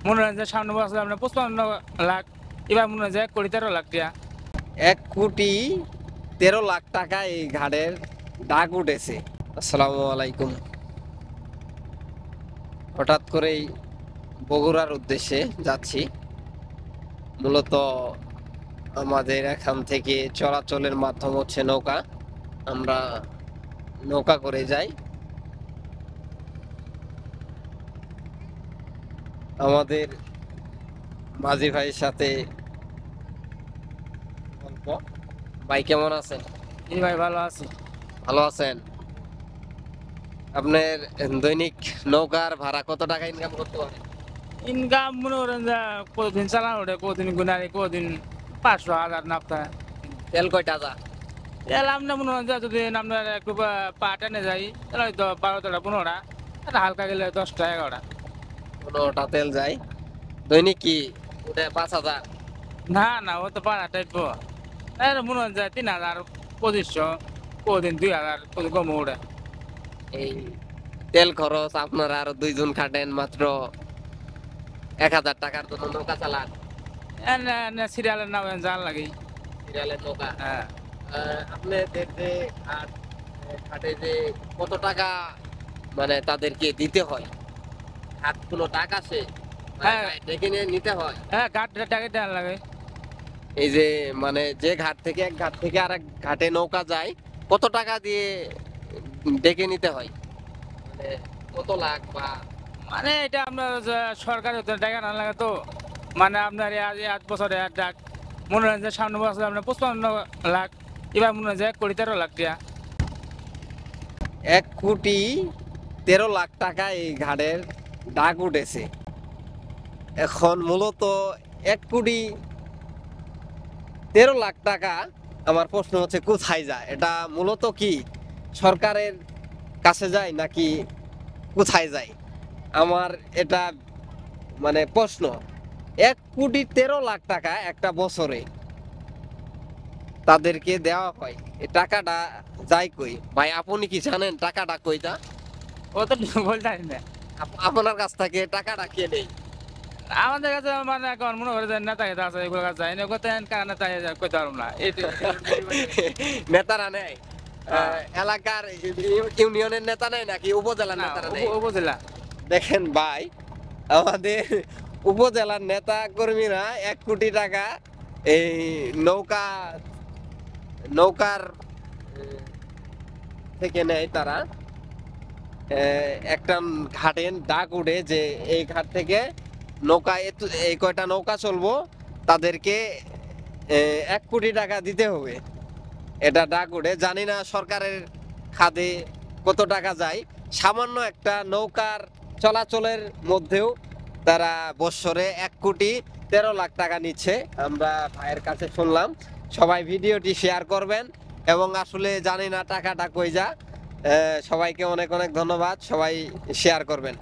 মনে হয় যে সামনে বছর আমরা 55 লাখ, এবার মনে হয় যে 1 কোটি 13 লাখ টাকা। 1 কোটি 13 লাখ টাকা এই ঘাটের ডাক উঠেছে। আসসালামু আলাইকুম। হঠাৎ করেই বগুড়ার উদ্দেশ্যে যাচ্ছি। মূলত আমাদের এখান থেকে চলাচলের মাধ্যম হচ্ছে নৌকা। আমরা নৌকা করে যাই। আমাদের মাঝি ভাইয়ের সাথে গল্প। ভাই কেমন আছেন? এই ভাই ভালো আছি। ভালো আছেন? আপনার দৈনিক নৌকার ভাড়া কত টাকা ইনকাম করতে পারেন? ইনকাম মনে করেন যে কতদিন চালানো ওঠে, কতদিন গুনারি, কতদিন 500 1000 নাপতা। তেল কয়টা যা? এলাম না মনে হয় যে যদি আপনার একটু পা টেনে যাই তাহলে হয়তো 12টা 15টা, আর হালকা গেলে 10টা 11টা। 15টা তেল যায়। দৈনিক কি ওটা 5,000? না না, ও তো পাড়া টাইপ। মনে হয় যে 3000 2500, কতদিন 2000, কত কম ওঠে। এই তেল খরচ আপনারা আরো দুইজন খাটেন, মাত্র 1,000 টাকার জন্য নৌকা চালান। সিরিয়ালের নাম জান লাগে। সিরিয়ালের নৌকা। হ্যাঁ, আপনাদের যে ঘাট, ঘাটে যে কত টাকা মানে তাদেরকে দিতে হয়? ঘাট কোনো টাকা আছে হ্যাঁ, ডেকে নিয়ে নিতে হয়? হ্যাঁ, টাকা দেওয়ার লাগে। এই যে মানে যে ঘাট থেকে এক ঘাট থেকে আরেক ঘাটে নৌকা যায়, কত টাকা দিয়ে ডেকে নিতে হয়? মানে কত লাখ বা মানে এটা আপনার যে সরকারি টাকা না লাগে তো। মানে আপনার আজ 8 বছরে ডাক, মনে হয় যে সামনে বছর আপনার 55 লাখ, এবার মনে হয় যে 1 কোটি 13 লাখ টাকা। 1 কোটি 13 লাখ টাকা এই ঘাটের ডাক উঠেছে। এখন মূলত 1 কোটি 13 লাখ টাকা, আমার প্রশ্ন হচ্ছে কোথায় যায়? এটা মূলত কি সরকারের কাছে যায় নাকি কোথায় যায়? আমার এটা মানে প্রশ্ন। 1 কোটি 13 লাখ টাকা একটা বছরে তাদেরকে দেওয়া হয়, এই টাকাটা যায় কই? ভাই আপনি কি জানেন টাকাটা কইটা? ও তো বলতে পারি না। আপনার কাছ থেকে টাকাটা কে নেই? আমাদের কাছে মানে এখন মনে করে যে নেতা খেতা আছে, এগুলো কাছে যায় না, কত কারণ নেতা কইতে পারবো না। নেতারা নেয়? এলাকার ইউনিয়নের নেতা নেয় নাকি উপজেলার না, নেতারা নেয়? উপজেলা। দেখেন ভাই, আমাদের উপজেলার নেতা কর্মীরা 1 কোটি টাকা এই নৌকা নৌকার থেকে নেয় তারা। একটা ঘাটে ডাক উঠে যে এই ঘাট থেকে নৌকা এই কয়টা নৌকা চলবো, তাদেরকে 1 কোটি টাকা দিতে হবে। এটা ডাক উঠে, জানি না সরকারের খাদে কত টাকা যায়। সামান্য একটা নৌকার চলাচলের মধ্যেও তারা বৎসরে 1 কোটি 13 লাখ টাকা নিচ্ছে। আমরা ভাইয়ের কাছে শুনলাম। সবাই ভিডিওটি শেয়ার করবেন, এবং আসলে জানি না টাকাটা কই যা। সবাইকে অনেক অনেক ধন্যবাদ, সবাই শেয়ার করবেন।